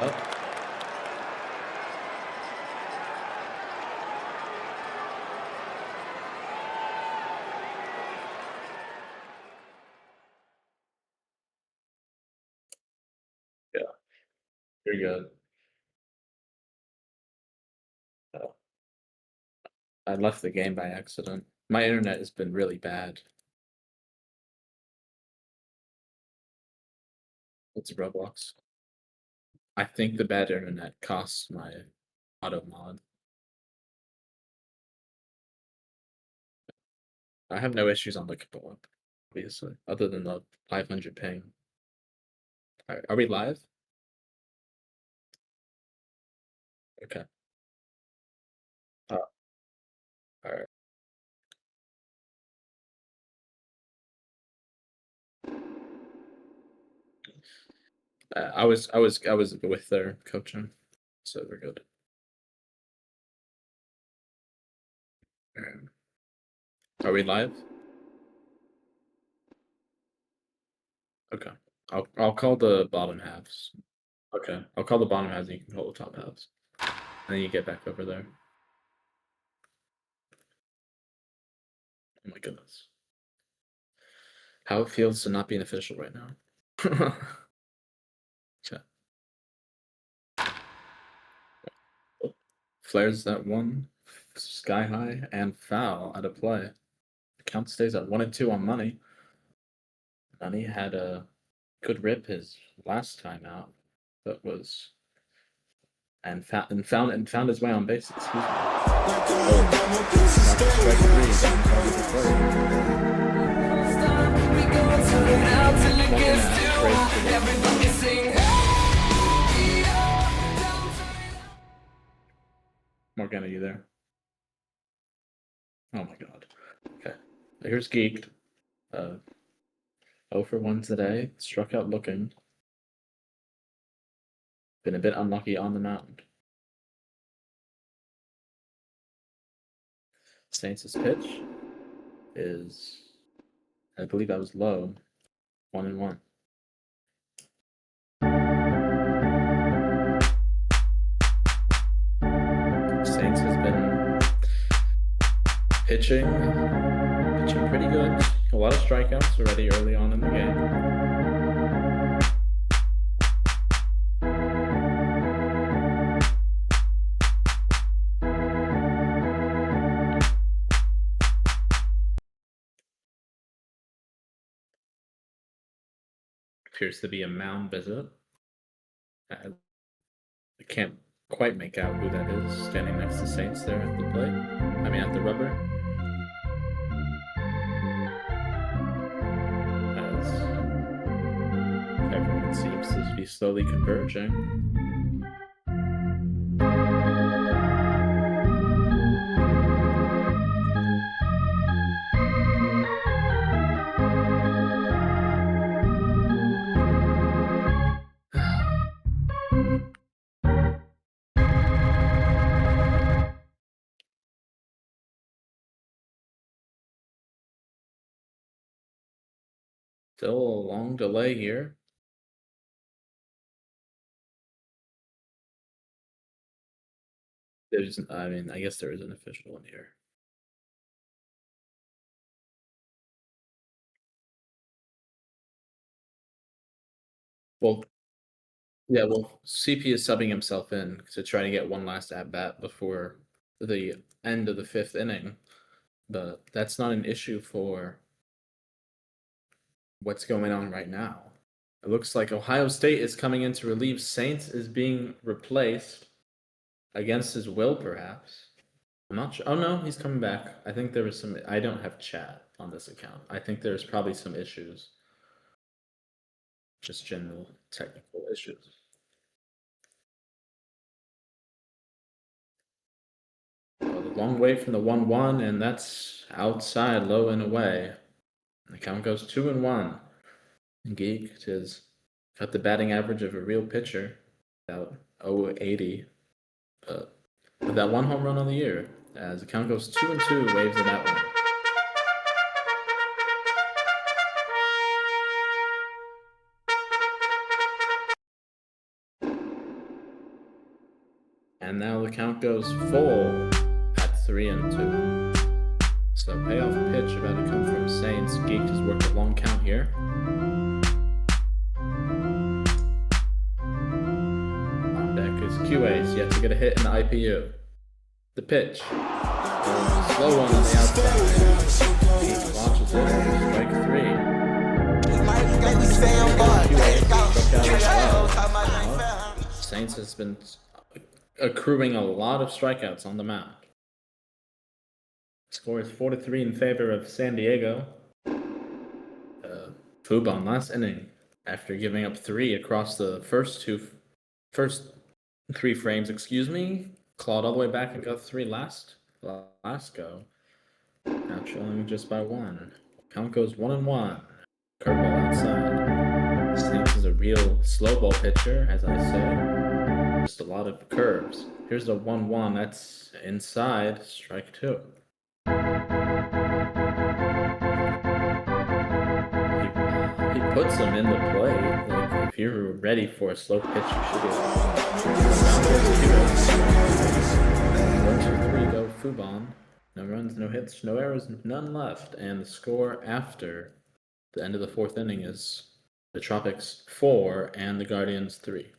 Oh, yeah, you're good. Oh, I left the game by accident. My internet has been really bad. It's Roblox. I think the bad internet costs my auto mod. I have no issues on the co-op, obviously, other than the 500 ping. Are we live? Okay. All right. I was with their coaching, so we're good. Are we live? Okay. I'll call the bottom halves. Okay. I'll call the bottom halves and you can call the top halves. And then you get back over there. Oh my goodness. How it feels to not be an official right now. Okay. Flares that one, sky high, and foul out of play. The count stays at 1 and 2 on money. Money had a good rip his last time out. That was and found his way on base. Excuse me. Oh, strike three. Morgana, you there? Oh my god. Okay. Here's Geeked. 0 for 1 today. Struck out looking. Been a bit unlucky on the mound. Saints' pitch is, I believe that was low. 1 and 1. Saints has been pitching pretty good. A lot of strikeouts already early on in the game. Appears to be a mound visit. I can't quite make out who that is standing next to Saints there at the plate. I mean, at the rubber. As everyone seems to be slowly converging. Still a long delay here. I mean, I guess there is an official in here. Well, yeah, well, CP is subbing himself in to try to get one last at bat before the end of the 5th inning, but that's not an issue for what's going on right now. It looks like Ohio State is coming in to relieve Saints is being replaced against his will, perhaps. I'm not sure. Oh no, he's coming back. I think there was some. I don't have chat on this account. I think there's probably some issues. Just general technical issues. Well, the long way from the 1-1, and that's outside, low and away. The count goes 2 and 1. Geek has got the batting average of a real pitcher, about 0.80, but with that 1 home run on the year, as the count goes 2 and 2, waves it out one. And now the count goes full at 3-2. So payoff pitch about to come from Saints. Geekd has worked a long count here. On deck is QA's yet to get a hit in the IPU. The pitch. Slow one on the outside. Geekd launches it. Strike 3. Saints has been accruing a lot of strikeouts on the mound. Score is 4-3 in favor of San Diego. Fubon last inning, after giving up 3 across the first 3 frames, clawed all the way back and got 3 last go. Now trailing just by 1. Count goes 1-1. Curveball outside. Saints is a real slow ball pitcher, as I say. Just a lot of curves. Here's the 1-1. That's inside. Strike 2. He puts them in the play. Like, if you're ready for a slow pitch, you should be. 1-2-3 go Fubon. No runs, no hits, no errors, none left. And the score after the end of the 4th inning is the Tropics 4 and the Guardians 3.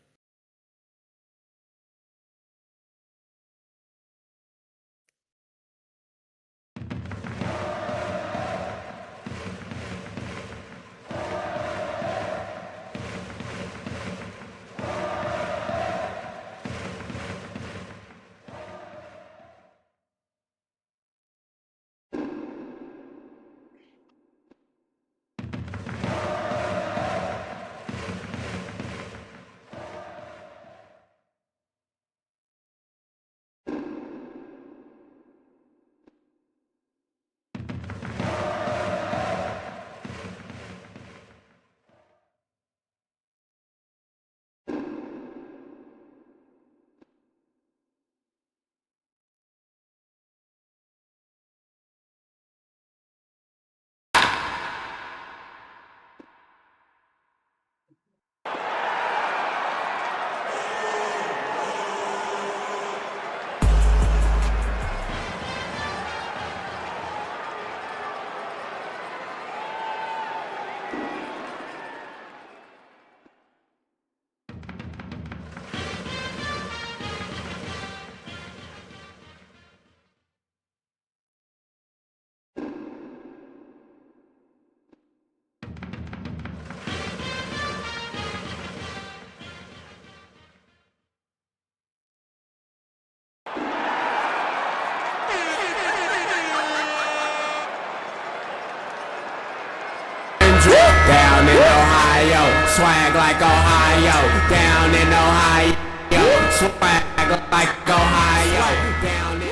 Down in Ohio, swag like Ohio. Down in Ohio, swag like Ohio. Down in Ohio.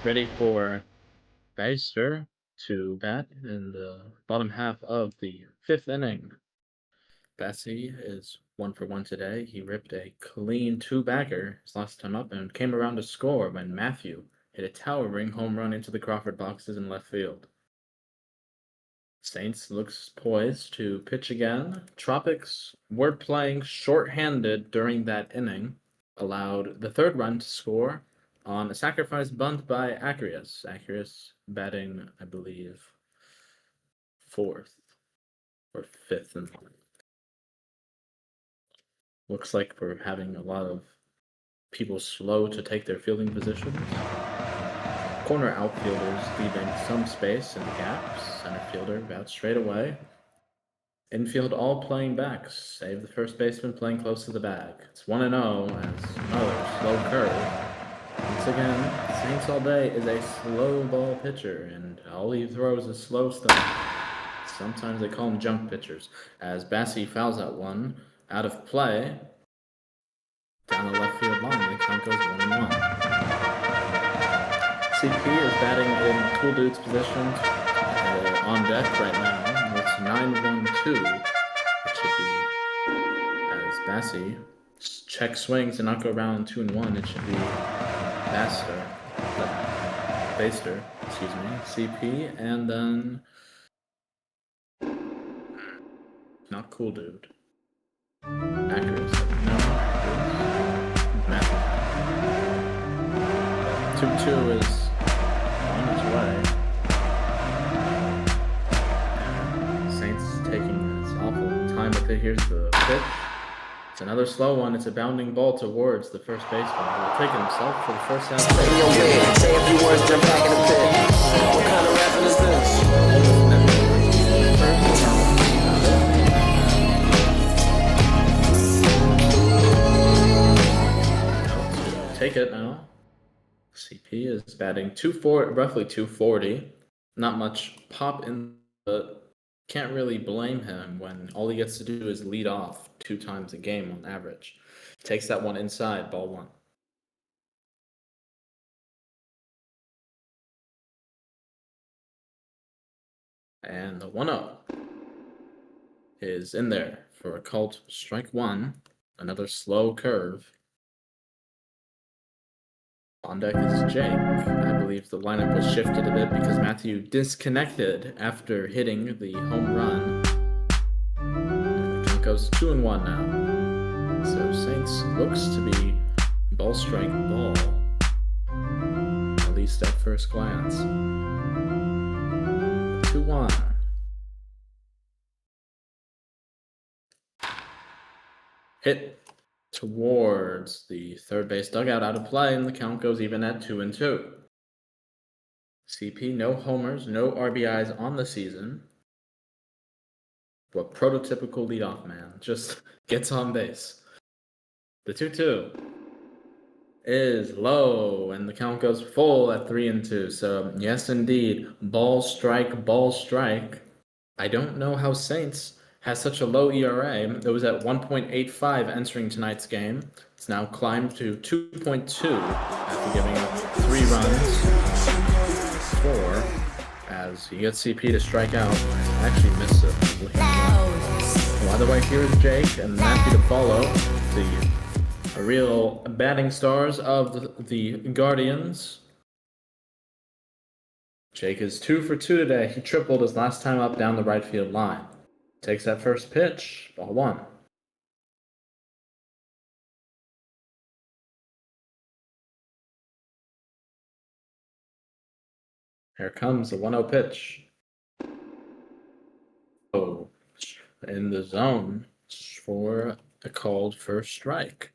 Ready for Beister to bat in the bottom half of the 5th inning. Bessie is 1 for 1 today. He ripped a clean 2-bagger his last time up and came around to score when Matthew hit a towering home run into the Crawford boxes in left field. Saints looks poised to pitch again. Tropics were playing short-handed during that inning, allowed the 3rd run to score on a sacrifice bunt by Acarius. Acarius batting, I believe, 4th or 5th in line. Looks like we're having a lot of people slow to take their fielding positions. Corner outfielders leaving some space in the gaps. Center fielder about straight away. Infield all playing back, save the first baseman playing close to the bag. It's 1-0 as another slow curve. Once again, SaintsAllDay is a slow ball pitcher, and all he throws is slow stuff. Sometimes they call him junk pitchers, as Bassi fouls out one, out of play, down the left field line. The count goes 1-1. CP is batting in Cool Dude's position on deck right now. It's 9-1. 2. It should be, as Bassey check swings and not go around 2-1. It should be Baster, excuse me, CP, and then not cool, dude. Accuracy, no. Math. 2-2 is on its way. Saints taking this awful time with it. Here's the pitch. It's another slow one. It's a bounding ball towards the first baseman. He'll take it himself for the first out. Say a few words, jump back in the pit. What kind of rapping is this? Take it now. CP is batting roughly 240. Not much pop in, but can't really blame him when all he gets to do is lead off 2 times a game on average. Takes that one inside, ball 1. And the 1-0 is in there for a called strike 1. Another slow curve. On deck is Jake. I believe the lineup was shifted a bit because Matthew disconnected after hitting the home run. And the count goes 2-1 now. So Saints looks to be ball strike ball, at least at first glance. 2-1. Hit towards the third base dugout, out of play, and the count goes even at 2-2. CP, no homers, no RBIs on the season. But prototypical leadoff man, just gets on base. The 2-2 is low, and the count goes full at 3-2. So yes, indeed, ball strike, ball strike. I don't know how Saints has such a low ERA. It was at 1.85 entering tonight's game. It's now climbed to 2.2 after giving up 3 runs, 4, as he gets CP to strike out. I actually missed it. By the way, here's Jake and Matthew to follow, the real batting stars of the Guardians. Jake is 2 for 2 today. He tripled his last time up down the right field line. Takes that first pitch, ball 1. Here comes the 1-0 pitch. Oh, in the zone for a called first strike.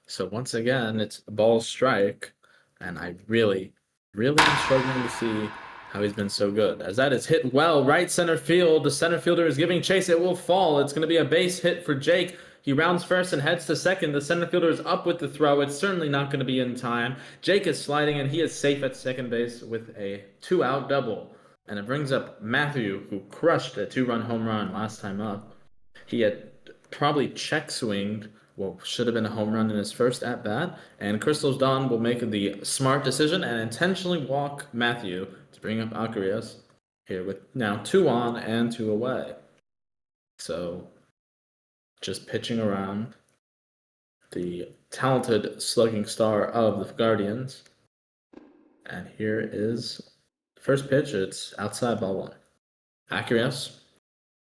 So once again, it's a ball strike, and I really am struggling to see how he's been so good. As that is hit well, right center field. The center fielder is giving chase. It will fall. It's going to be a base hit for Jake. He rounds first and heads to second. The center fielder is up with the throw. It's certainly not going to be in time. Jake is sliding, and he is safe at second base with a 2-out double. And it brings up Matthew, who crushed a 2-run home run last time up. He had probably check swinged what should have been a home run in his first at-bat. And Crystal's Dawn will make the smart decision and intentionally walk Matthew to bring up Acarias here with now 2 on and 2 away. So just pitching around the talented slugging star of the Guardians. And here is the first pitch. It's outside, ball 1. Acarias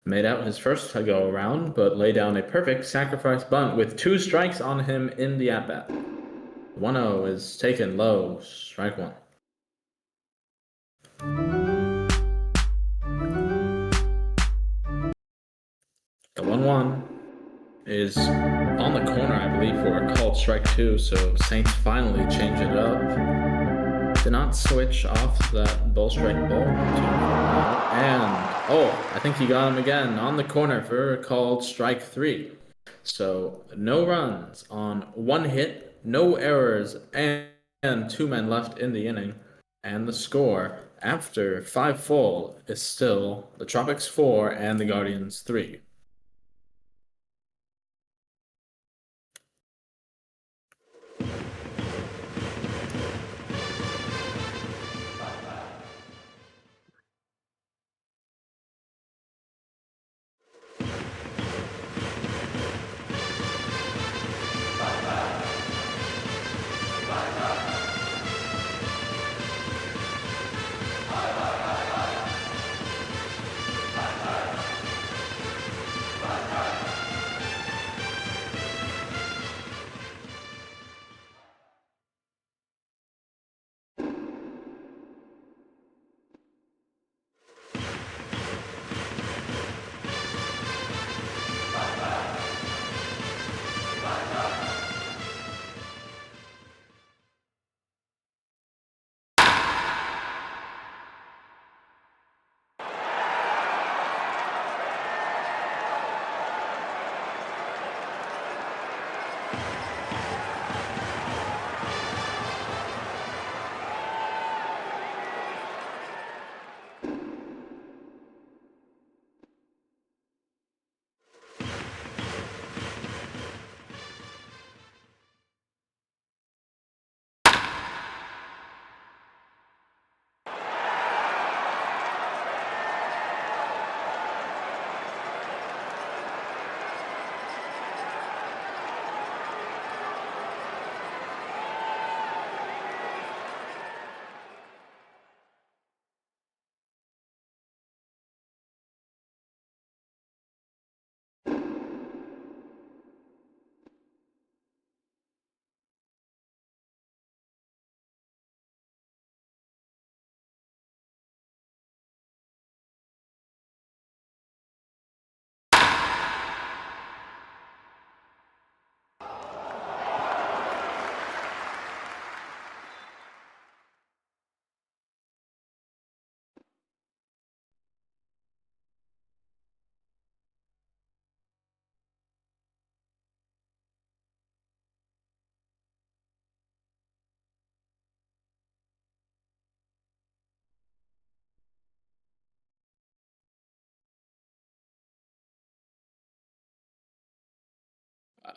made out his first go around, but laid down a perfect sacrifice bunt with 2 strikes on him in the at-bat. 1-0 is taken low, strike 1. The 1-1 is on the corner, I believe, for a called strike 2, so Saints finally change it up. Did not switch off that ball strike ball. And, I think he got him again on the corner for a called strike 3. So, no runs on 1 hit, no errors, and 2 men left in the inning. And the score after 5 full is still the Tropics 4 and the Guardians 3.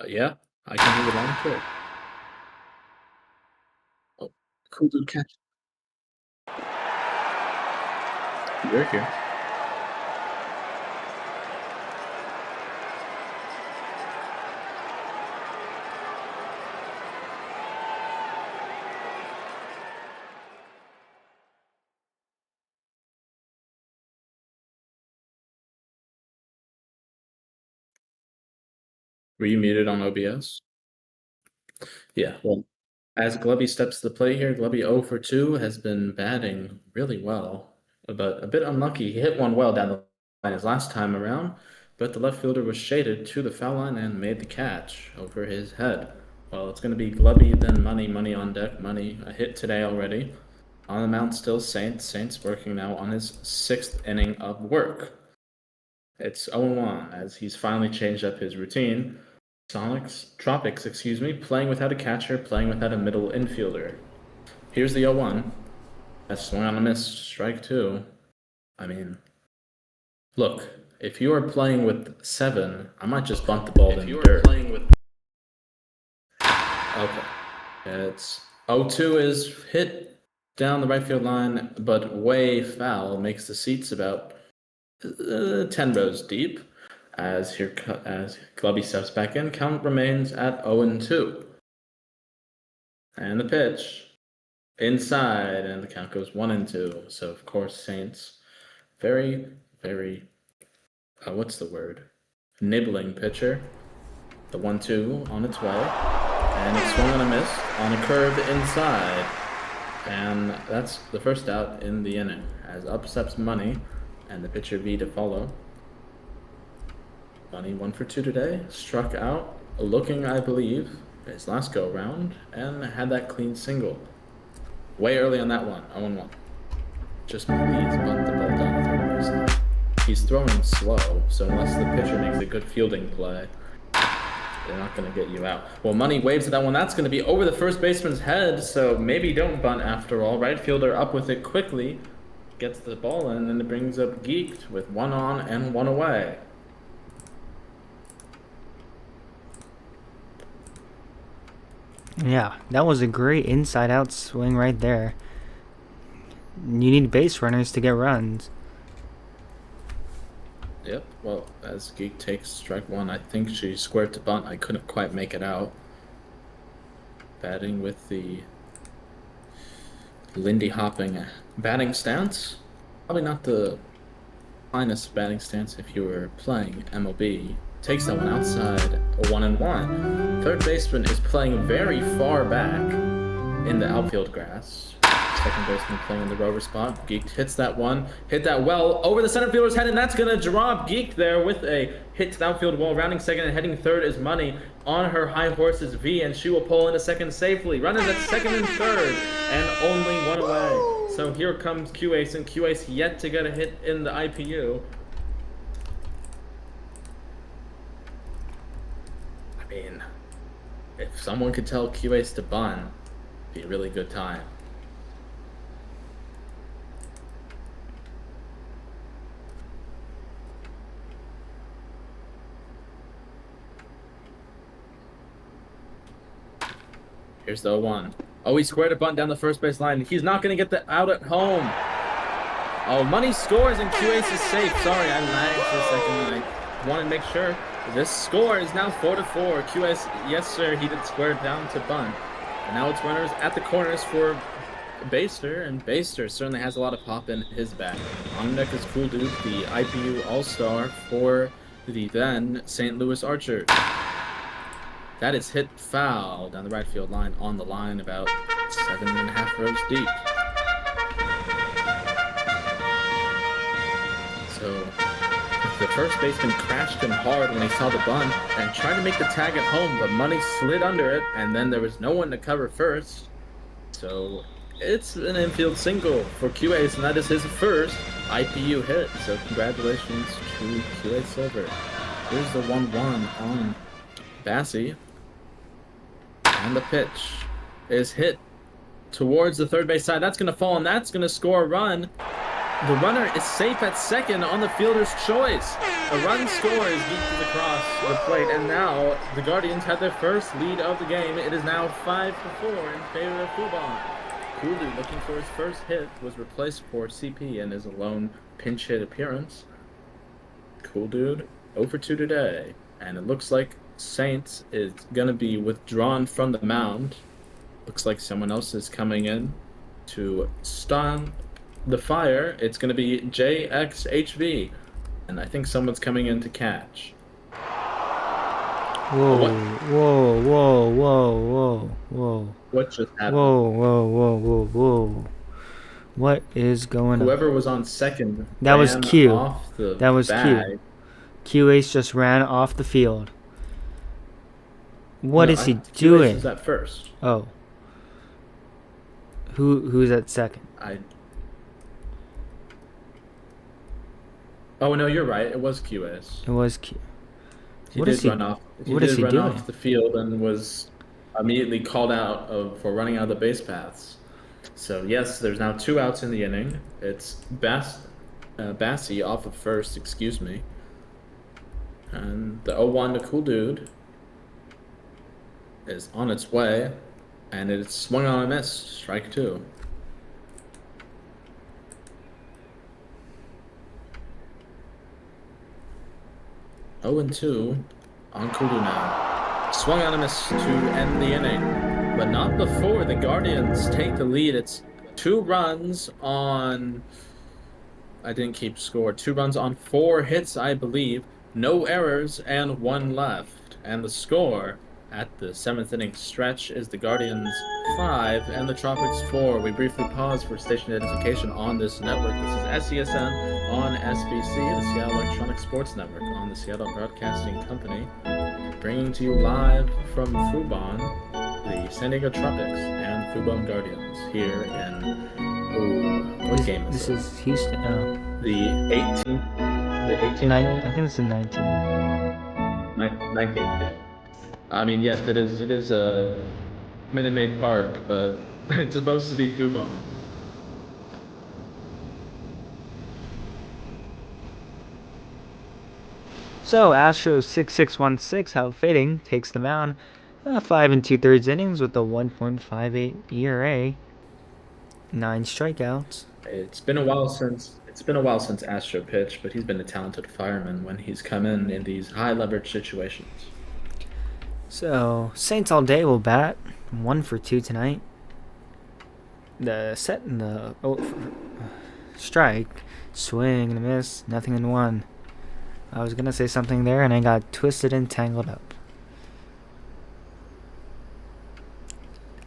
Yeah, I can move it on too. Oh, cool dude catch. You're here. Were you muted on OBS? Yeah, well, as Glubby steps to the plate here, Glubby 0 for 2 has been batting really well, but a bit unlucky. He hit one well down the line his last time around, but the left fielder was shaded to the foul line and made the catch over his head. Well, it's going to be Glubby, then Money, Money on deck, Money, a hit today already. On the mound still Saints, Saints working now on his 6th inning of work. It's 0-1 as he's finally changed up his routine. Tropics, playing without a catcher, playing without a middle infielder. Here's the 0-1. A swing on a miss, strike 2. I mean, look, if you are playing with 7, I might just bunt the ball in the dirt. Okay. It's 0-2 is hit down the right field line, but way foul, makes the seats about 10 rows deep. As Glubby steps back in, count remains at 0-2. And the pitch inside, and the count goes 1-2. So of course, Saints, very, very, what's the word? Nibbling pitcher. The 1-2 on its way, and it swung on a miss on a curve inside, and that's the first out in the inning. As up steps Money, and the pitcher V to follow. Money 1 for 2 today, struck out, looking, I believe, his last go round, and had that clean single. Way early on that one, 0-1. Just please bunt the ball down the third base line. He's throwing slow, so unless the pitcher makes a good fielding play, they're not going to get you out. Well, Money waves at that one. That's going to be over the first baseman's head, so maybe don't bunt after all. Right fielder up with it quickly, gets the ball in, and it brings up Geekd with 1 on and 1 away. Yeah, that was a great inside-out swing right there. You need base runners to get runs. Yep, well, as Geek takes strike 1, I think she squared to bunt. I couldn't quite make it out. Batting with the Lindy hopping batting stance. Probably not the finest batting stance if you were playing MLB. Takes that one outside, 1-1. Third baseman is playing very far back in the outfield grass. Second baseman playing in the rover spot. Geekd hits that one, hit that well over the center fielder's head, and that's gonna drop Geekd there with a hit to the outfield wall. Rounding second and heading third is Money on her high horse's V, and she will pull into second safely. Runners at second and third, and only 1 away. So here comes Q-Ace, and Q-Ace yet to get a hit in the IPU. I mean, if someone could tell Q-Ace to bunt, it'd be a really good time. Here's the 0-1. Oh, he squared a bunt down the first base line. He's not going to get the out at home. Oh, Money scores and Q-Ace is safe. Sorry, I lagged for a second. I wanted to make sure. This score is now 4-4. Q-Ace, yes sir, he did square down to bunt. And now it's runners at the corners for Baster, and Baster certainly has a lot of pop in his bat. On deck is Cool Dude, the IPU All-Star for the then St. Louis Archers. That is hit foul down the right field line, on the line about 7.5 rows deep. So the first baseman crashed him hard when he saw the bunt and tried to make the tag at home, but Money slid under it, and then there was no one to cover first. So it's an infield single for Q-Ace, and that is his first IPU hit. So congratulations to Q-Ace Silver. Here's the 1-1 on Bassie. And the pitch is hit towards the third base side. That's going to fall, and that's going to score a run. The runner is safe at second on the fielder's choice. A run score is geeked across the plate, and now the Guardians had their first lead of the game. It is now 5-4 in favor of Fubon. Kulu, looking for his first hit, was replaced for CP in his alone pinch hit appearance. Cool dude, 0 for 2 today, and it looks like Saints is going to be withdrawn from the mound. Looks like someone else is coming in to stun the fire. It's going to be JXHV. And I think someone's coming in to catch. Whoa, What? whoa, whoa, whoa, whoa, whoa. What just happened? Whoa, whoa, whoa, whoa, whoa. What is going on? Whoever was on second. That was ran Q. Off the That was bag. Q. Q-Ace just ran off the field. What is he Q-Ace doing? is at first. Oh. Who's at second? Oh no, you're right. It was Q-Ace. It was Q. He What did is he? run off. What is he run doing? off the field and was immediately called out for running out of the base paths. So yes, there's now 2 outs in the inning. It's Bassie off of first. Excuse me. And the 0-1 to Cool Dude is on its way, and it's swung on a miss. Strike 2. Oh and 2 on Kudu now. Swung on a miss to end the inning, but not before the Guardians take the lead. It's 2 runs on. I didn't keep score. 2 runs on 4 hits, I believe. No errors and 1 left. And the score at the 7th inning stretch is the Guardians 5 and the Tropics 4. We briefly pause for station identification on this network. This is SESN on SBC, the Seattle Electronic Sports Network on the Seattle Broadcasting Company, bringing to you live from Fubon, the San Diego Tropics and Fubon Guardians here in what game is This is Houston. Oh. The 18th. The 18th. I think it's the 19th. 19th. I mean, yes, it is a Minute Maid Park, but it's supposed to be Fubon. So Astros 6-6-1-6, how fitting, takes the mound. 5 2/3 innings with a 1.58 ERA. 9 strikeouts. It's been a while since Astro pitched, but he's been a talented fireman when he's come in these high leverage situations. So SaintsAllDay will bat 1 for 2 tonight. The set and the strike, swing and a miss, nothing in 1. I was gonna say something there and I got twisted and tangled up.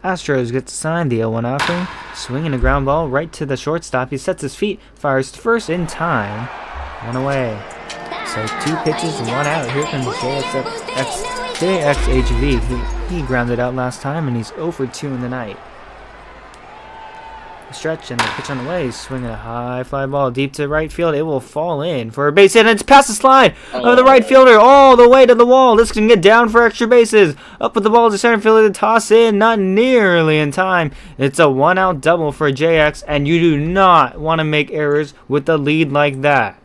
Astros gets signed the 0-1 offering, swinging a ground ball right to the shortstop. He sets his feet, fires to first in time, 1 away. So 2 pitches and 1 out. Here comes JXHV. He grounded out last time and he's 0 for 2 in the night. Stretch and the pitch on the way, swinging a high fly ball deep to right field. It will fall in for a base hit, and it's past the slide of the right fielder all the way to the wall. This can get down for extra bases. Up with the ball to center fielder to toss in, not nearly in time. It's a 1-out double for JX, and you do not want to make errors with a lead like that.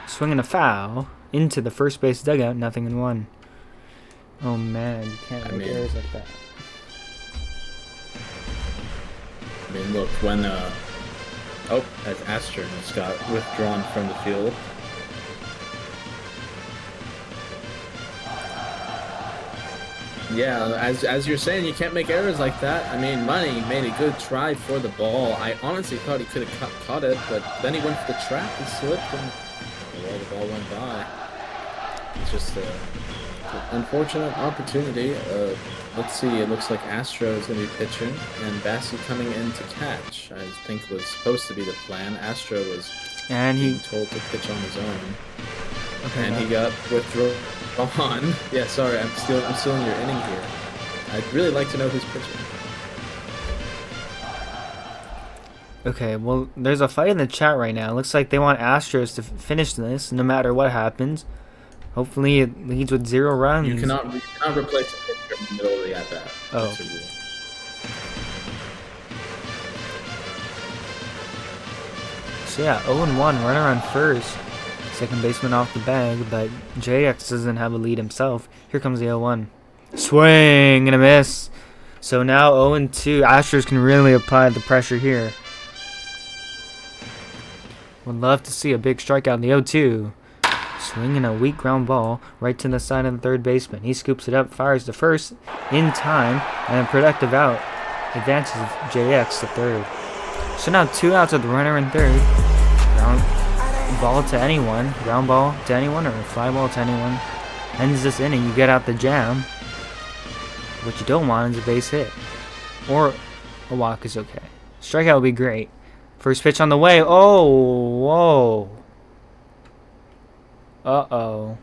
Swinging a foul into the first base dugout, nothing in 1. Oh man, you can't make errors like that. I mean, look, when as Astro just got withdrawn from the field. Yeah, as you're saying, you can't make errors like that. I mean, Money made a good try for the ball. I honestly thought he could have caught it, but then he went for the trap and slipped, and well, the ball went by. It's just an unfortunate opportunity. Let's see, it looks like Astro is going to be pitching, and Bassie coming in to catch, I think was supposed to be the plan. Astro was being told to pitch on his own. Okay, and he got withdrawn. Yeah, sorry, I'm stealing your inning here. I'd really like to know who's pitching. Okay, well, there's a fight in the chat right now. Looks like they want Astros to finish this, no matter what happens. Hopefully, it leads with 0 runs. You cannot replace a pitcher in the middle of the at-bat. Oh. So yeah, 0-1, runner on first. Second baseman off the bag, but JX doesn't have a lead himself. Here comes the 0-1. Swing and a miss. So now 0-2. Astros can really apply the pressure here. Would love to see a big strikeout in the 0-2. Swinging a weak ground ball right to the side of the third baseman. He scoops it up, fires to first in time, and a productive out. Advances JX to third. So now 2 outs with the runner in third. Ground ball to anyone, ground ball to anyone, or a fly ball to anyone. Ends this inning, you get out the jam. What you don't want is a base hit. Or a walk is okay. Strikeout would be great. First pitch on the way. Oh, whoa. Uh-oh.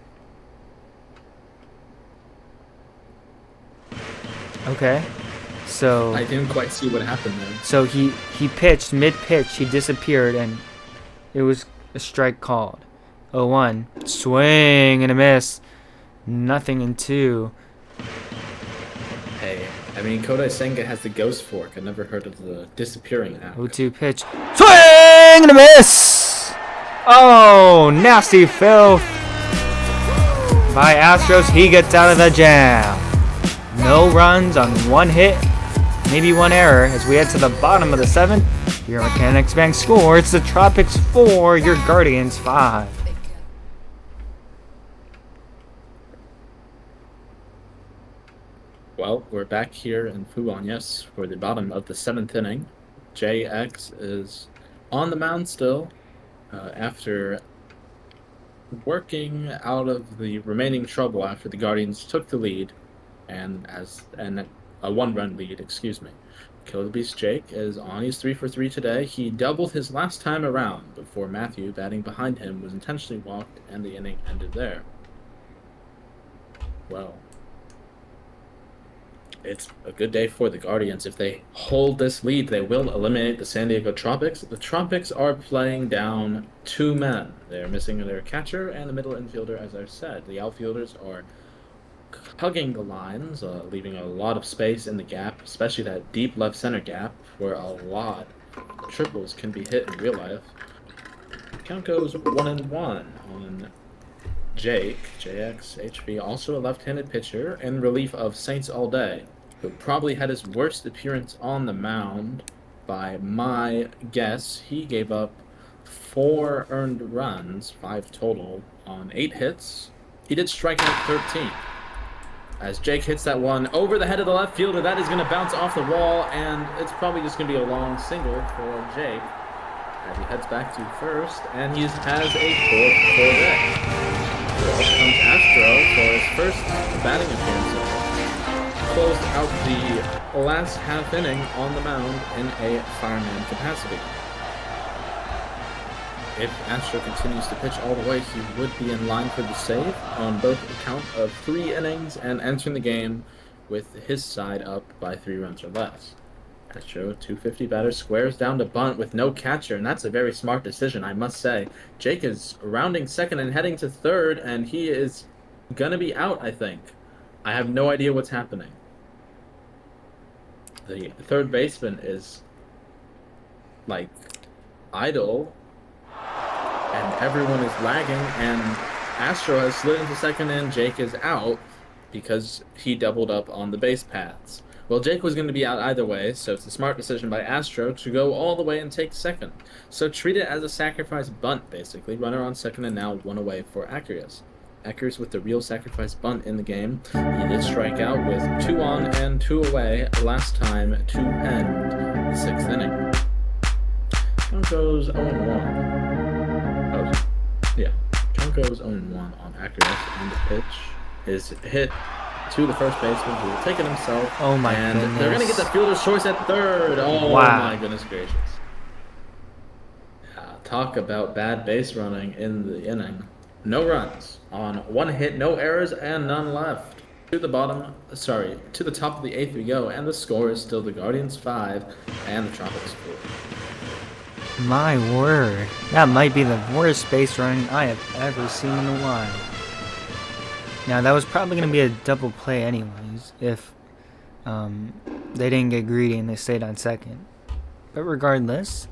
Okay. So I didn't quite see what happened there. So he pitched mid-pitch, he disappeared, and it was a strike called. 0-1. Swing and a miss. Nothing in 2. Hey, I mean, Kodai Senga has the ghost fork. I never heard of the disappearing app. 0-2 pitch. Swing and a miss! Oh, nasty filth by Astros. He gets out of the jam. No runs on 1 hit. Maybe 1 error as we head to the bottom of the 7th. Your Mechanics Bank score. It's the Tropics 4, your Guardians 5. Well, we're back here in Fuan, yes, for the bottom of the 7th inning. JX is on the mound still after working out of the remaining trouble after the Guardians took the lead and a 1-run lead, excuse me. Kill the Beast Jake is on. He's 3 for 3 today. He doubled his last time around before Matthew, batting behind him, was intentionally walked and the inning ended there. Well, it's a good day for the Guardians. If they hold this lead, they will eliminate the San Diego Tropics. The Tropics are playing down 2 men. They're missing their catcher and the middle infielder, as I've said. The outfielders are hugging the lines, leaving a lot of space in the gap, especially that deep left center gap where a lot of triples can be hit in real life. Count goes 1-1 on Jake, JX, HV, also a left-handed pitcher, in relief of SaintsAllDay, who probably had his worst appearance on the mound. By my guess, he gave up 4 earned runs, 5 total, on 8 hits. He did strike out 13. As Jake hits that one over the head of the left fielder, that is going to bounce off the wall, and it's probably just going to be a long single for Jake as he heads back to first, and he has a 4-4 day. Up comes Astro for his first batting appearance. Closed out the last half inning on the mound in a fireman capacity. If Astro continues to pitch all the way, he would be in line for the save on both the count of 3 innings and entering the game with his side up by 3 runs or less. Astro, 250 batter, squares down to bunt with no catcher, and that's a very smart decision, I must say. Jake is rounding second and heading to third, and he is gonna be out, I think. I have no idea what's happening. The third baseman is, like, idle, and everyone is lagging, and Astro has slid into second, and Jake is out because he doubled up on the base paths. Well, Jake was going to be out either way, so it's a smart decision by Astro to go all the way and take second. So treat it as a sacrifice bunt, basically. Runner on second and now 1 away for Acurius. Acurius with the real sacrifice bunt in the game. He did strike out with 2 on and 2 away last time to end the 6th inning. Count goes 0-1. Oh, yeah. Count goes 0-1 on Acurius, and the pitch is hit to the first baseman, who will take it himself. Oh my goodness. goodness. They're going to get the fielder's choice at third. Oh wow. My goodness gracious. Talk about bad base running in the inning. No runs on 1 hit, no errors, and none left. To the top of the 8th we go, and the score is still the Guardians 5 and the Tropics 4. My word. That might be the worst base running I have ever seen in a while. Now, that was probably going to be a double play anyways, if they didn't get greedy and they stayed on second. But regardless,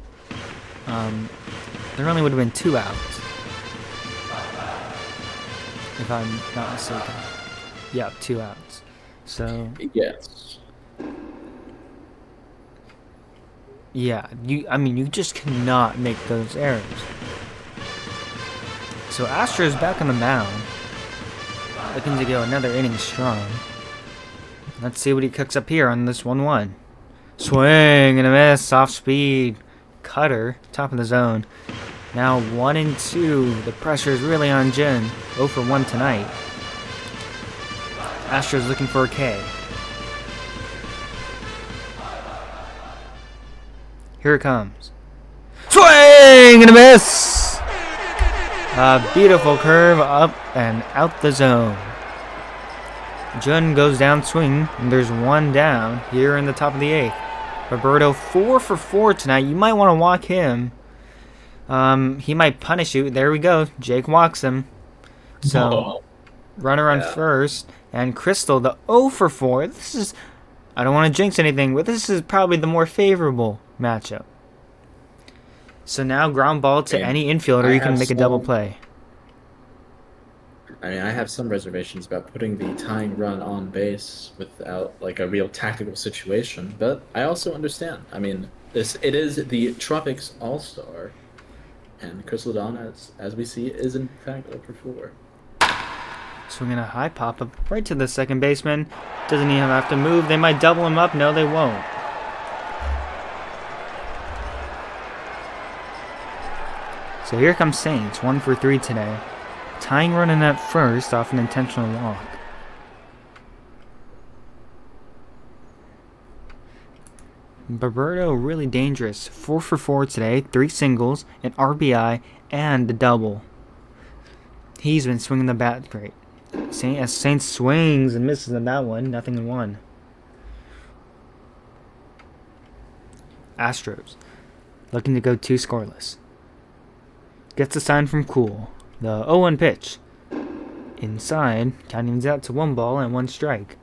there only would have been 2 outs. If I'm not mistaken. Yeah, 2 outs. So Yes. yeah, you just cannot make those errors. So Astros back on the mound, looking to go another inning strong. Let's see what he cooks up here on this 1-1. Swing and a miss, off speed, cutter, top of the zone. Now 1-2. The pressure is really on Jin. 0 for 1 tonight. Astros looking for a K. Here it comes. Swing and a miss! A beautiful curve up and out the zone. Jun goes down swing, and there's 1 down here in the top of the 8th. Roberto 4 for 4 tonight. You might want to walk him. He might punish you. There we go. Jake walks him. So, runner on first. And Crystal, the 0 for 4. This is, I don't want to jinx anything, but this is probably the more favorable matchup. So now ground ball to any infielder, you can make a double play. I mean, I have some reservations about putting the tying run on base without like a real tactical situation, but I also understand. I mean, it is the Tropics All-Star, and Crystal Dawn, as we see, is in fact 0 for 4. Swinging a high pop up right to the second baseman. Doesn't even have to move. They might double him up. No, they won't. So here comes Saints, 1 for 3 today. Tying running at first off an intentional walk. Roberto really dangerous. 4 for 4 today. 3 singles, an RBI, and a double. He's been swinging the bat great. Saints swings and misses on that one. 0-1. Astros looking to go 2 scoreless. Gets a sign from Cool. The 0-1 pitch. Inside, counting out to 1 ball and 1 strike.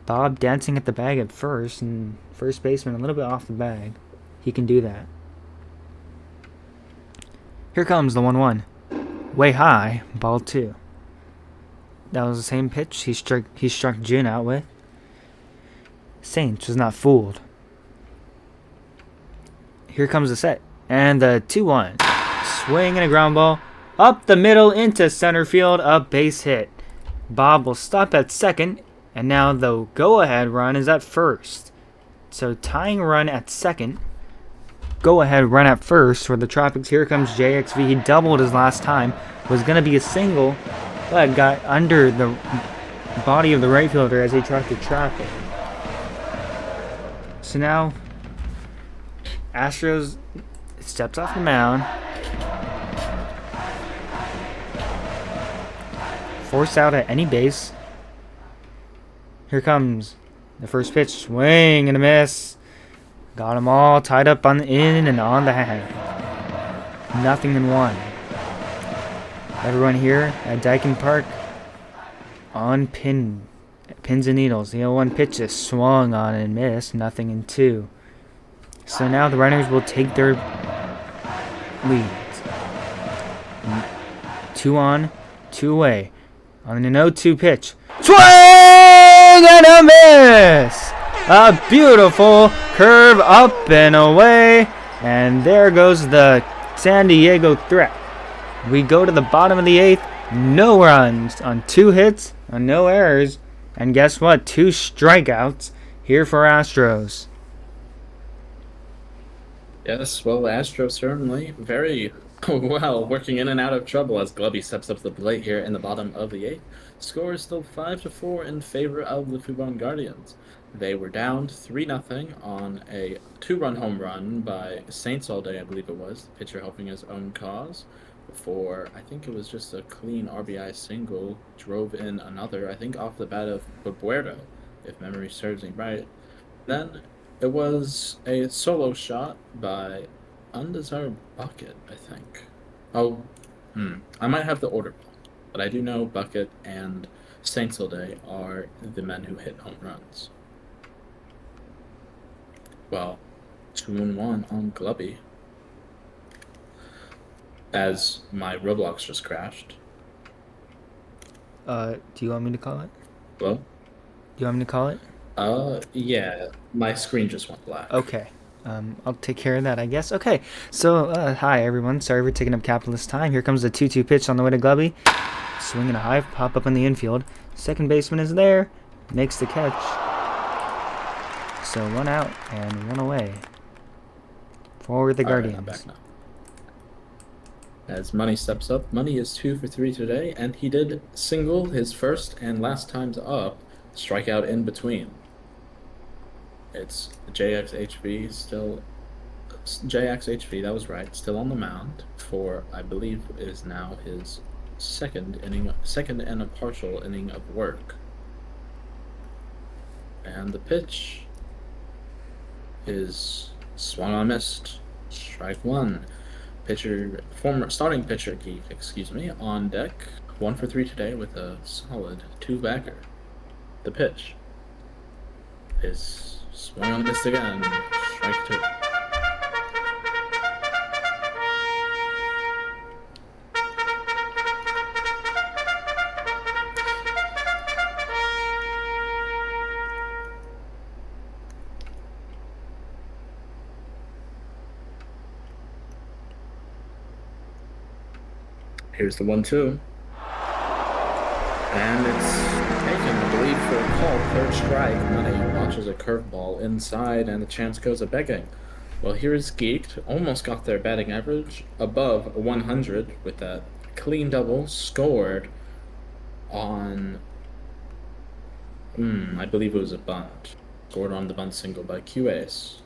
Bob dancing at the bag at first, and first baseman a little bit off the bag. He can do that. Here comes the 1-1. Way high, ball 2. That was the same pitch he struck Jin out with. Saints was not fooled. Here comes the set. And the 2-1. Swing and a ground ball. Up the middle into center field. A base hit. Bob will stop at second. And now the go-ahead run is at first. So tying run at second. Go-ahead run at first for the Tropics. Here comes JXV. He doubled his last time. Was going to be a single, but got under the body of the right fielder as he tried to trap it. So now, Astros steps off the mound. Forced out at any base. Here comes the first pitch. Swing and a miss. Got them all tied up on the in and on the hand. 0-1. Everyone here at Dyken Park on pins and needles. The 0-1 pitch is swung on and missed. 0-2. So now the runners will take their leads. 2 on, 2 away. On an 0-2 pitch. Swing and a miss! A beautiful curve up and away. And there goes the San Diego threat. We go to the bottom of the 8th. No runs on 2 hits, on no errors. And guess what? 2 strikeouts here for Astros. Yes, well, Astros certainly very well working in and out of trouble as Glubby steps up to the plate here in the bottom of the 8th. Score is still 5-4 in favor of the Fubon Guardians. They were down 3-0 on a 2-run home run by SaintsAllDay, I believe it was, the pitcher helping his own cause. Before, I think it was just a clean RBI single, drove in another, I think off the bat of Roberto, if memory serves me right. Then it was a solo shot by Undesirable Bucket, I think. I might have the order wrong, but I do know Bucket and SaintsAllDay are the men who hit home runs. Well, 2-1 on Glubby. as my Roblox just crashed. Do you want me to call it? Hello? Do you want me to call it? Yeah, my screen just went black. Okay. I'll take care of that, I guess. Okay. So, hi everyone. Sorry for taking up capitalist time. Here comes the 2-2 pitch on the way to Glubby. Swinging a high pop up in the infield. Second baseman is there. Makes the catch. So 1 out and 1 away. For the Guardians. I'm back now. As Money steps up, Money is 2 for 3 today, and he did single his first and last times up, strikeout in between. It's JXHV still. JXHV, that was right, still on the mound for, I believe, is now his second and a partial inning of work. And the pitch is swung on, missed. Strike 1. Former starting pitcher Geek, on deck. 1 for 3 today with a solid 2-bagger. The pitch is swung on, missed again. Strike 2. Here's the 1-2. And it's taken, I believe, for a call. Third strike. Money watches a curveball inside, and the chance goes a begging. Well, here's Geeked. Almost got their batting average above 100 with that clean double scored on, I believe it was a bunt. Scored on the bunt single by Q-Ace.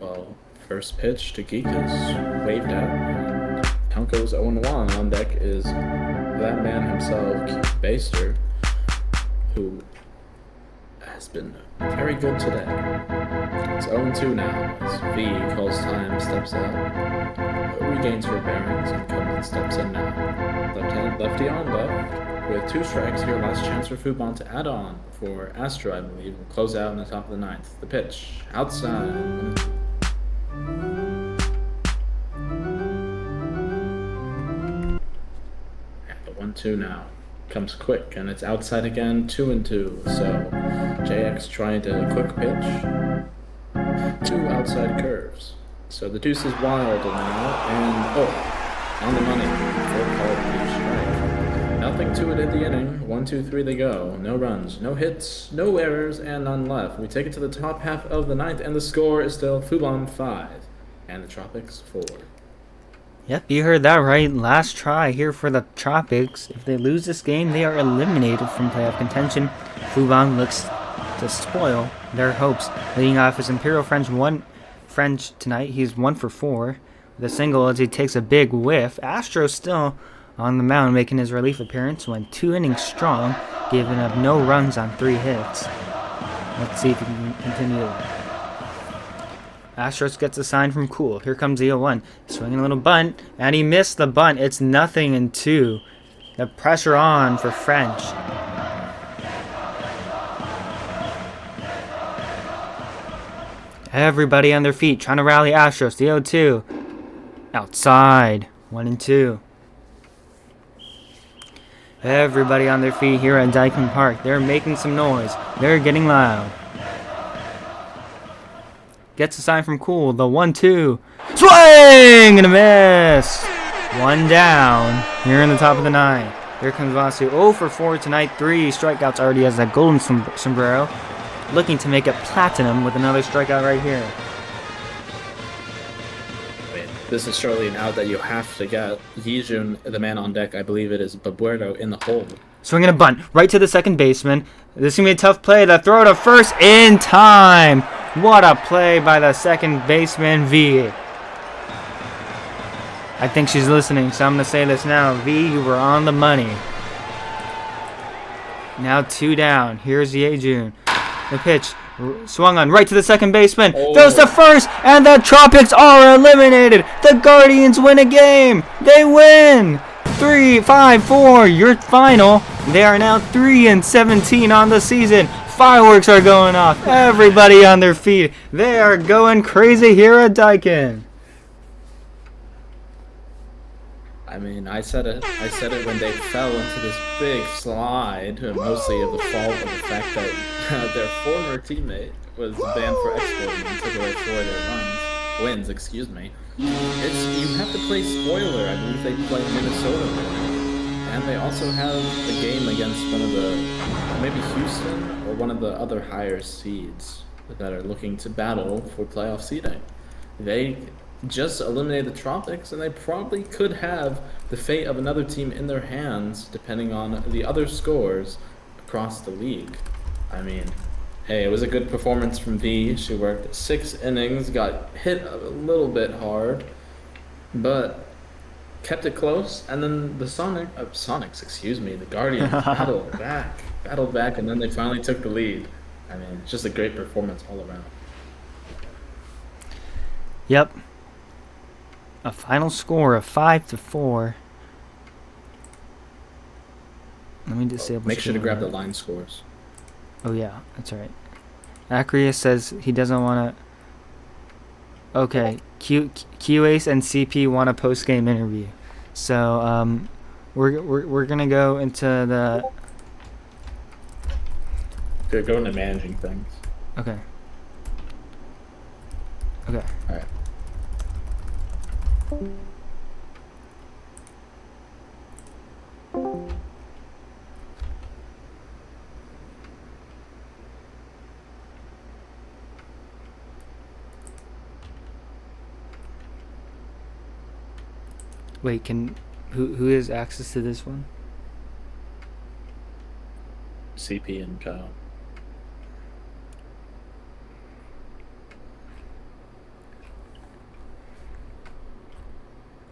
Well, first pitch to Geek is waved out, and count goes 0-1. On deck is that man himself, Keith Baster, who has been very good today. It's 0-2 now, as V calls time, steps out, regains her bearings, and comes and steps in now. Lefty on left, with 2 strikes. Here, last chance for Fubon to add on for Astro, I believe, and close out in the top of the 9th. The pitch, outside. The 1-2 now comes quick, and it's outside again. 2-2. So JX trying to quick pitch. 2 outside curves. So the deuce is wild now, and on the money for called strike. Nothing to it in the inning. 1-2-3 they go. No runs, no hits, no errors, and none left. We take it to the top half of the 9th, and the score is still Fubon 5 and the Tropics 4. Yep, you heard that right. Last try here for the Tropics. If they lose this game, they are eliminated from playoff contention. Fubon looks to spoil their hopes. Leading off is Imperial French tonight. He's 1 for 4 with a single as he takes a big whiff. Astro still on the mound, making his relief appearance. Went 2 innings strong, giving up no runs on 3 hits. Let's see if he can continue that. Astros gets a sign from Cool. Here comes the 0-1. Swinging a little bunt, and he missed the bunt. It's 0-2. The pressure on for French. Everybody on their feet trying to rally Astros. The 0-2. Outside. 1-2. Everybody on their feet here at Dykeman Park. They're making some noise. They're getting loud. Gets a sign from Cool. The 1-2. Swing and a miss. 1 down. Here in the top of the 9th. Here comes Vasu. 0 for 4 tonight. 3 strikeouts already as that golden sombrero. Looking to make it platinum with another strikeout right here. This is surely an out that you have to get. Yijun, the man on deck, I believe it is Babuerto in the hole. Swinging a bunt right to the second baseman. This is going to be a tough play. The throw to first in time. What a play by the second baseman, V. I think she's listening, so I'm going to say this now. V, you were on the money. Now 2 down. Here's Yejun. The pitch swung on right to the second baseman. Throws to first, and the Tropics are eliminated. The Guardians win a game. They win. 3-5-4, your final. They are now 3-17 on the season. Fireworks are going off. Everybody on their feet. They are going crazy here at Daikin. I mean, I said it when they fell into this big slide, mostly of the fault of the fact that their former teammate was banned for exporting and took away 4 of their wins, excuse me. You have to play spoiler. I believe they play Minnesota there. And they also have a game against one of the, maybe Houston or one of the other higher seeds that are looking to battle for playoff seeding. They just eliminated the Tropics, and they probably could have the fate of another team in their hands, depending on the other scores across the league. I mean, hey, it was a good performance from V. She worked 6 innings, got hit a little bit hard, but kept it close, and then the the Guardians battled back, and then they finally took the lead. I mean, it's just a great performance all around. Yep. A final score of 5-4. Let me disable. Make sure to grab the line scores. Oh yeah, that's right. Acreus says he doesn't want to. Okay, QAce and CP want a post game interview, so we're gonna go into the. They're going to managing things. Okay. Okay. All right. Wait, who has access to this one? CP and Kyle.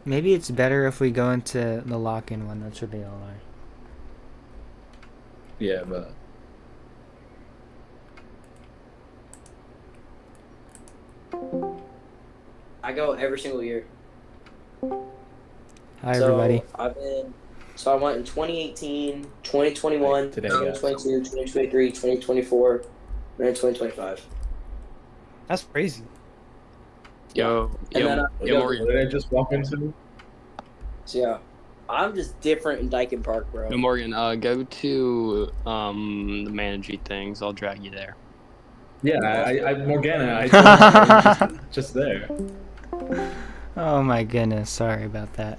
Maybe it's better if we go into the lock-in one. That's where they all are. Yeah, but I go every single year. Hi, everybody. I went in 2018, 2021, Today, 2022, 2023, 2024, and then 2025. That's crazy. And then Morgan. What did I just walk into? So yeah, I'm just different in Dyken Park, bro. No, Morgan, go to the managing things. I'll drag you there. Yeah, I Morgana, just there. Oh my goodness, sorry about that.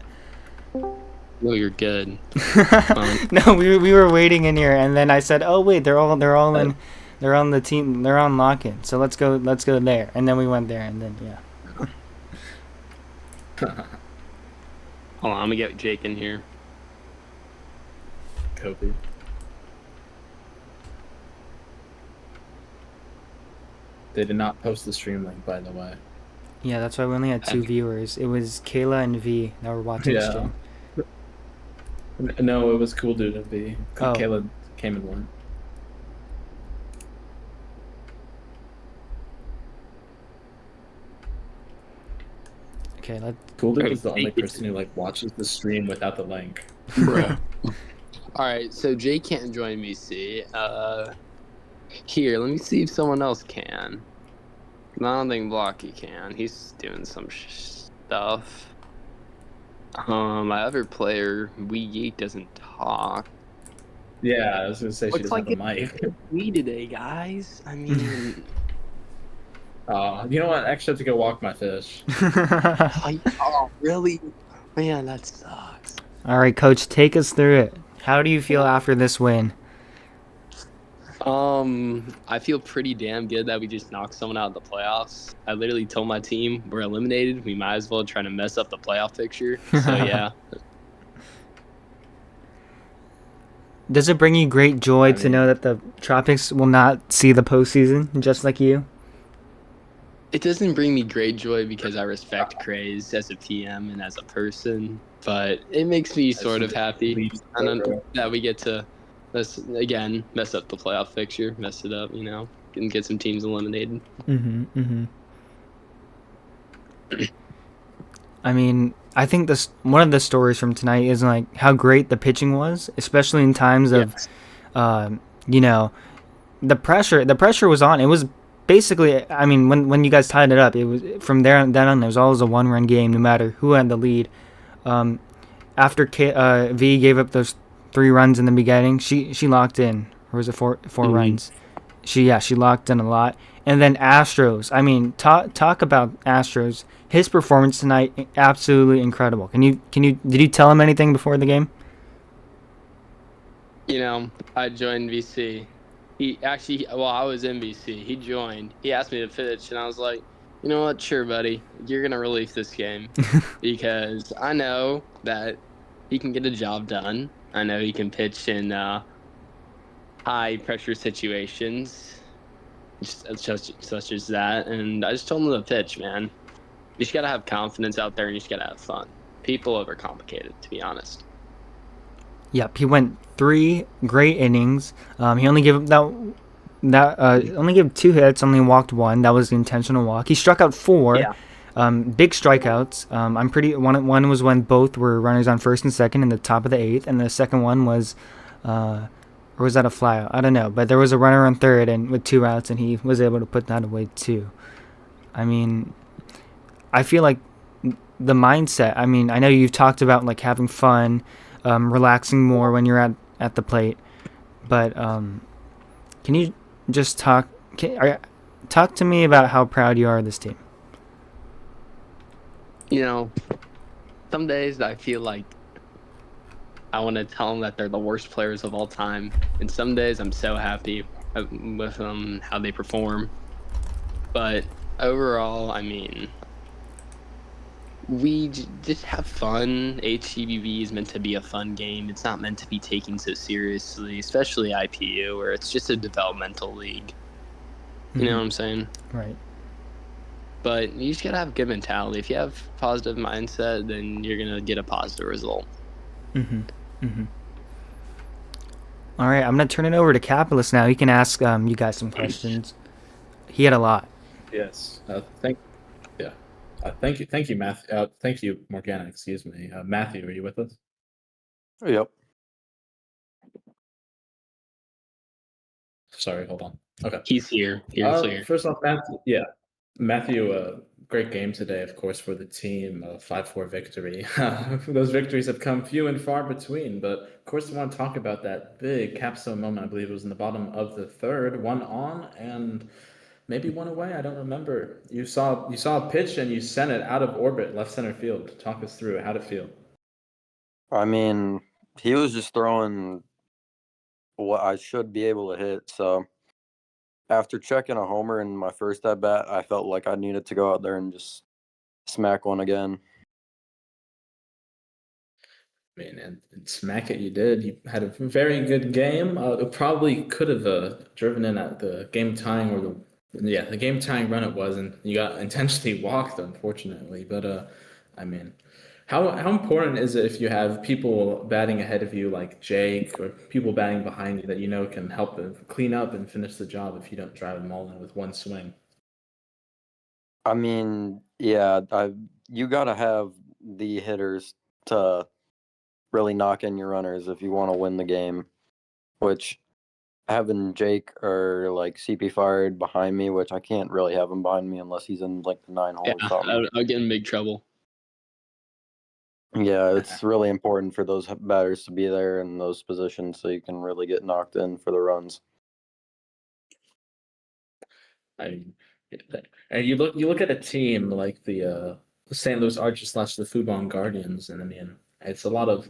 No, you're good. No, we were waiting in here, and then I said, "Oh wait, they're all in, they're on the team, they're on lock-in. So let's go there." And then we went there, and then yeah. Hold on, I'm gonna get Jake in here. Kobe. They did not post the stream link, by the way. Yeah, that's why we only had 2 viewers. It was Kayla and V that were watching the Yeah. stream. No, it was Cool Dude and V. Oh. Kayla came and won. Okay, Cool Dude is the only person who watches the stream without the link. Bro. Alright, so Jake can't join me, see. Here, let me see if someone else can. I don't think Blocky can. He's doing some stuff. My other player, WeGeekd, doesn't talk. Yeah, I was gonna say she Looks doesn't like have a mic. me today, guys. I mean, You know what? I actually have to go walk my fish. oh, really? Man, that sucks. All right, Coach, take us through it. How do you feel after this win? I feel pretty damn good that we just knocked someone out of the playoffs. I literally told my team we're eliminated. We might as well try to mess up the playoff picture. So yeah. Does it bring you great joy to know that the Tropics will not see the postseason, just like you? It doesn't bring me great joy because I respect Craze as a PM and as a person, but it makes me sort of happy that we get to mess up the playoff picture, mess it up, and get some teams eliminated. I mean, I think one of the stories from tonight is how great the pitching was, especially in times of, the pressure was on. It was basically, I mean, when you guys tied it up, it was from then on. There was always a 1-run game, no matter who had the lead. after V gave up those 3 runs in the beginning, she locked in. Or was it 4 Mhm. runs? She locked in a lot. And then Astros. I mean, talk about Astros. His performance tonight, absolutely incredible. Did you tell him anything before the game? I joined VC. I was in VC. He joined. He asked me to pitch, and I was like, you know what? Sure, buddy. You're gonna relief this game because I know that he can get a job done. I know he can pitch in high pressure situations, such as that. And I just told him to pitch, man. You just gotta have confidence out there, and you just gotta have fun. People overcomplicate it, to be honest. Yep, he went 3 great innings. He only gave up only gave 2 hits, only walked 1. That was the intentional walk. He struck out 4. Yeah. Big strikeouts. One was when both were runners on first and second in the top of the 8th, and the second one was, or was that a flyout? I don't know, but there was a runner on third and with 2 outs, and he was able to put that away too. I mean, I feel like the mindset. I mean, I know you've talked about like having fun, relaxing more when you're at the plate, but can you just talk to me about how proud you are of this team? Some days I feel like I want to tell them that they're the worst players of all time, and some days I'm so happy with how they perform. But overall, I mean, we just have fun. HCBB is meant to be a fun game. It's not meant to be taken so seriously, especially IPU, where it's just a developmental league. You know what I'm saying? Right. But you just gotta have good mentality. If you have positive mindset, then you're gonna get a positive result. All right, I'm gonna turn it over to Capitalist now. He can ask you guys some questions. He had a lot. Yes. Thank you, Matthew. Thank you, Morgana. Excuse me, Matthew. Are you with us? Yep. Sorry, hold on. Okay. He's here. You're clear. First off, Matthew, great game today, of course, for the team. 5-4 victory. Those victories have come few and far between, but of course, we want to talk about that big capstone moment. I believe it was in the bottom of the third, 1 on and maybe 1 away. I don't remember. You saw a pitch and you sent it out of orbit, left center field. Talk us through it. How'd it feel? I mean, he was just throwing what I should be able to hit. So after checking a homer in my first at bat, I felt like I needed to go out there and just smack one again. I mean, and smack it you did. You had a very good game. It probably could have driven in at the game tying or the game tying run it was, and you got intentionally walked, unfortunately. But I mean, how important is it if you have people batting ahead of you like Jake or people batting behind you that you know can help clean up and finish the job if you don't drive them all in with one swing? I mean, yeah, you got to have the hitters to really knock in your runners if you want to win the game, which having Jake or like CP fired behind me, which I can't really have him behind me unless he's in like the 9 hole Yeah, or something. I'll get in big trouble. Yeah, it's really important for those batters to be there in those positions so you can really get knocked in for the runs. I and you look at a team like the St. Louis Archers slash the Fubon Guardians, and I mean it's a lot of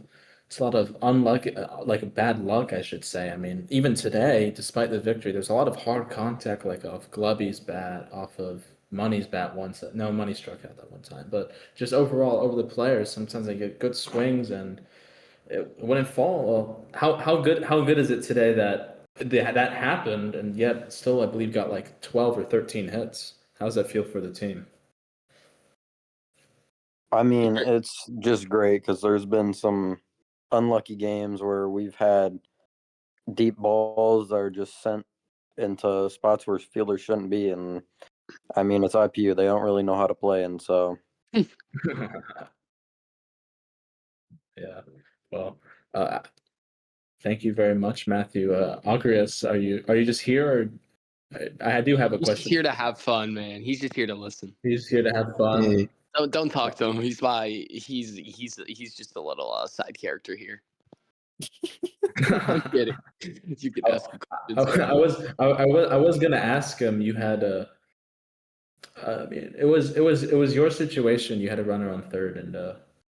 unlucky, like bad luck, I should say. I mean, even today, despite the victory, there's a lot of hard contact, like off Glubby's bat, off of Money's bat once. No, Money struck out that one time, but just overall over the players, sometimes they get good swings and it wouldn't fall. Well, how good is it today that happened and yet still I believe got like 12 or 13 hits? How does that feel for the team? I mean, it's just great because there's been some unlucky games where we've had deep balls that are just sent into spots where fielders shouldn't be. And I mean, it's IPU. They don't really know how to play. And so, Yeah. Well, uh, thank you very much, Matthew. Agrius, are you just here or I do have a He's just question. here to have fun, man. He's just here to listen. He's here to have fun. Hey, Don't talk to him. He's just a little side character here. I'm kidding. You can ask him questions. I was gonna ask him. You had a. I mean, it was your situation. You had a runner on third, and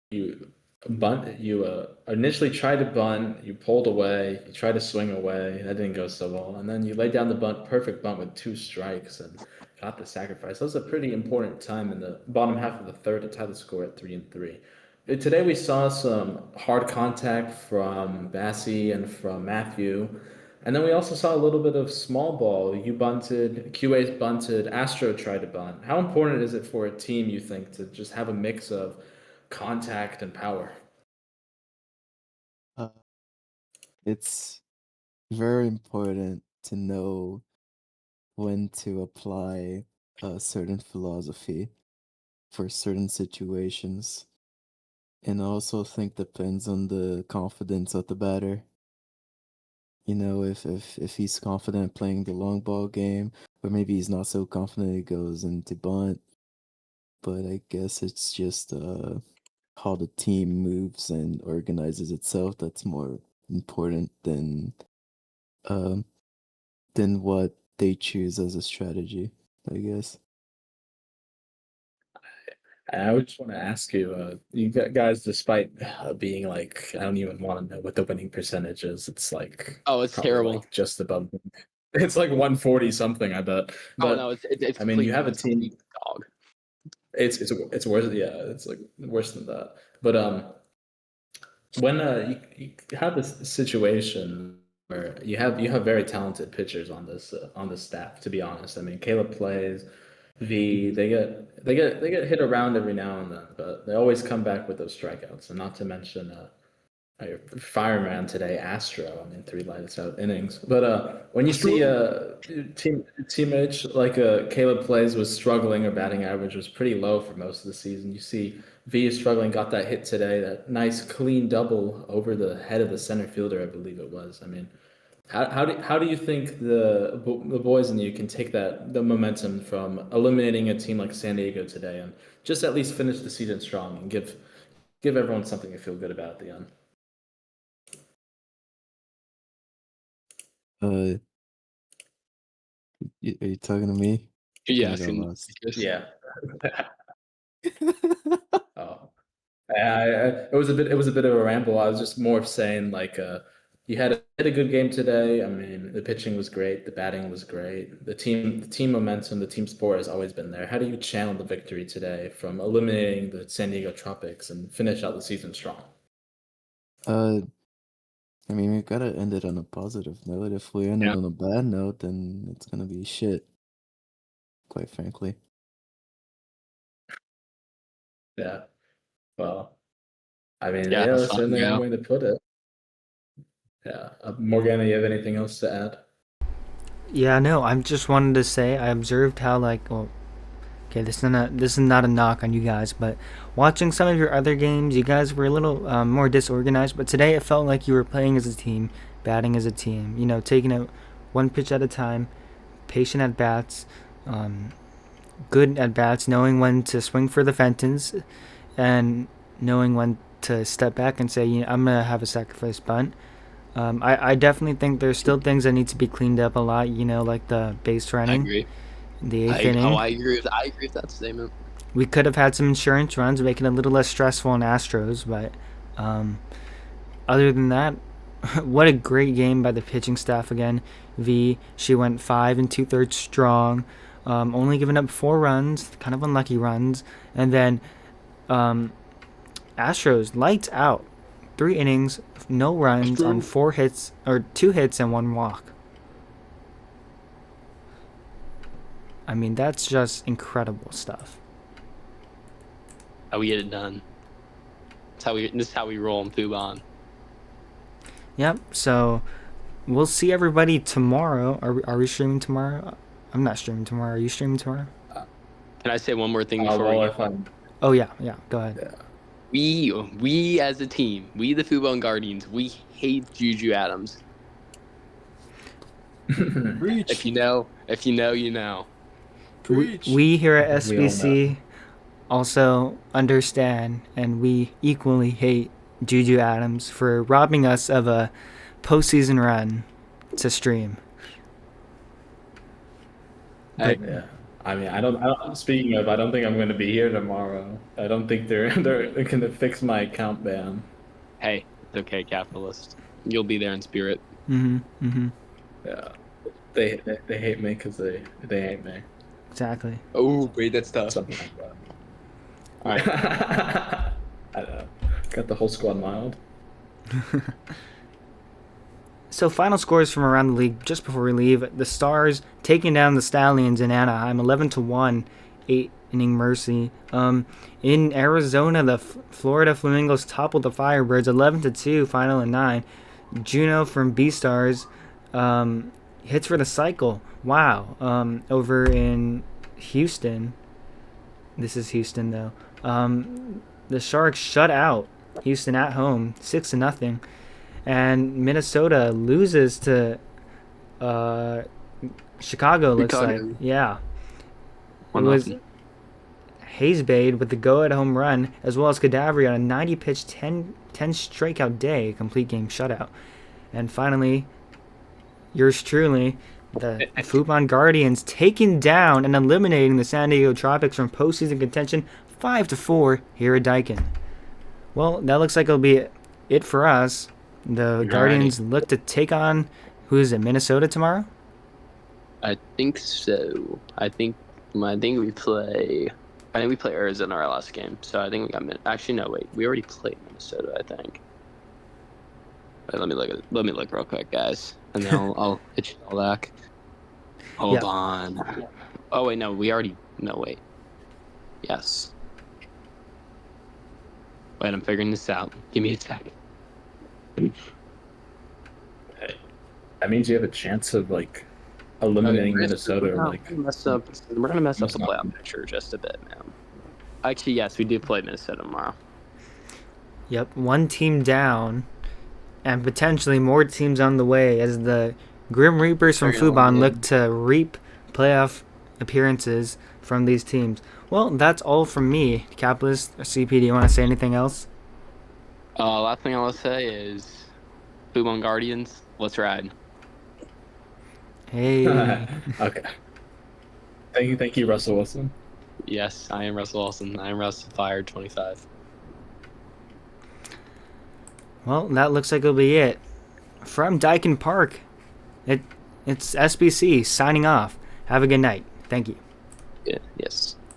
you bunt. You initially tried to bunt. You pulled away. You tried to swing away. That didn't go so well. And then you laid down the perfect bunt with 2 strikes, and got the sacrifice. That was a pretty important time in the bottom half of the third to tie the score at 3-3. Today we saw some hard contact from Bassie and from Matthew. And then we also saw a little bit of small ball. You bunted, QA's bunted, Astro tried to bunt. How important is it for a team, you think, to just have a mix of contact and power? It's very important to know when to apply a certain philosophy for certain situations. And I also think depends on the confidence of the batter. You know, if he's confident playing the long ball game, or maybe he's not so confident he goes into bunt. But I guess it's just how the team moves and organizes itself that's more important than what they choose as a strategy, I guess. I would just want to ask you, you guys, despite being like, I don't even want to know what the winning percentage is. It's like, Oh, it's probably terrible. like just above. It's like 140 something, I bet. But no, it's. I mean, you have a complete team. dog. It's worse. Yeah, it's like worse than that. But when you have this situation where you have very talented pitchers on this staff. To be honest, I mean, Caleb plays. They get hit around every now and then, but they always come back with those strikeouts. And not to mention fireman today, Astro. I mean, 3 lights out innings. But when you see teammates like Caleb plays was struggling, or batting average was pretty low for most of the season. You see V is struggling, got that hit today, that nice clean double over the head of the center fielder, I believe it was. I mean, how do you think the boys and you can take the momentum from eliminating a team like San Diego today and just at least finish the season strong and give everyone something to feel good about at the end? Are you talking to me? Yeah, Yeah. Oh, it was a bit of a ramble. I was just more of saying like you had a good game today. I mean, the pitching was great, the batting was great, the team momentum, the team sport has always been there. How do you channel the victory today from eliminating the San Diego Tropics and finish out the season strong? I mean, we gotta end it on a positive note. If we end it on a bad note, then it's gonna be shit. Quite frankly. Yeah. Well, I mean, Yeah, that's certainly one way to put it. Yeah. Morgana, you have anything else to add? Yeah, no, I just wanted to say I observed how okay, this is not a knock on you guys, but watching some of your other games, you guys were a little more disorganized. But today it felt like you were playing as a team, batting as a team. You know, taking it 1 pitch at a time, patient at bats, good at bats, knowing when to swing for the Fentons, and knowing when to step back and say, I'm gonna have a sacrifice bunt. I definitely think there's still things that need to be cleaned up a lot. Like the base running. I agree. The 8th inning. I agree with that statement. We could have had some insurance runs, make it a little less stressful in Astros, but other than that, what a great game by the pitching staff again. V, she went 5 2/3 strong, only giving up 4 runs, kind of unlucky runs, and then Astros lights out, 3 innings, no runs on 4 hits or 2 hits and 1 walk. I mean, that's just incredible stuff. How we get it done. This is how we roll in Fubon. Yep. So we'll see everybody tomorrow. Are we streaming tomorrow? I'm not streaming tomorrow. Are you streaming tomorrow? Can I say one more thing before we get on? Oh yeah. Go ahead. Yeah. We as a team, we the Fubon Guardians, we hate Juju Adams. If you know, you know. We here at SBC also understand and we equally hate Juju Adams for robbing us of a postseason run to stream. But Yeah. I mean, I don't. Speaking of, I don't think I'm going to be here tomorrow. I don't think they're going to fix my account ban. Hey, it's okay, capitalist. You'll be there in spirit. Yeah, they hate me because they hate me. exactly. Oh, wait, that's tough. Something like that. All right. I know. Got the whole squad mild. So final scores from around the league just before we leave: the Stars taking down the Stallions in Anaheim, 11-1, 8-inning mercy. In Arizona, the Florida Flamingos toppled the Firebirds, 11-2, final in 9. Juno from B Stars hits for the cycle. Wow. Over in Houston, this is Houston though. The Sharks shut out Houston at home, 6-0. And Minnesota loses to Chicago, looks like. Yeah. It was Hazebade with the go-at home run, as well as Kadavri on a 90-pitch, 10 strikeout day, complete game shutout. And finally, yours truly, the Fubon Guardians taking down and eliminating the San Diego Tropics from postseason contention 5-4 here at Daikin. Well, that looks like it'll be it for us. The Guardians look to take on, who is it, Minnesota tomorrow? I think so. I think we play Arizona our last game. So I think we got actually no wait. We already played Minnesota, I think. Wait, let me look real quick, guys. And then I'll hit you all back. Hold on. Oh wait, no, wait. Yes. Wait, I'm figuring this out. Give me a second. That means you have a chance of like eliminating Minnesota. We're gonna mess up the playoff picture just a bit, man. Actually, yes, we do play Minnesota tomorrow. Yep, one team down, and potentially more teams on the way as the Grim Reapers from Fubon look to reap playoff appearances from these teams. Well, that's all from me. Capitalist or CP, do you want to say anything else? Last thing I want to say is, Fubon Guardians, let's ride. Hey. Okay. Thank you, Russell Wilson. Yes, I am Russell Wilson. I am Russell Fired 25. Well, that looks like it'll be it. From Daikin Park, it's SBC signing off. Have a good night. Thank you. Yeah, yes.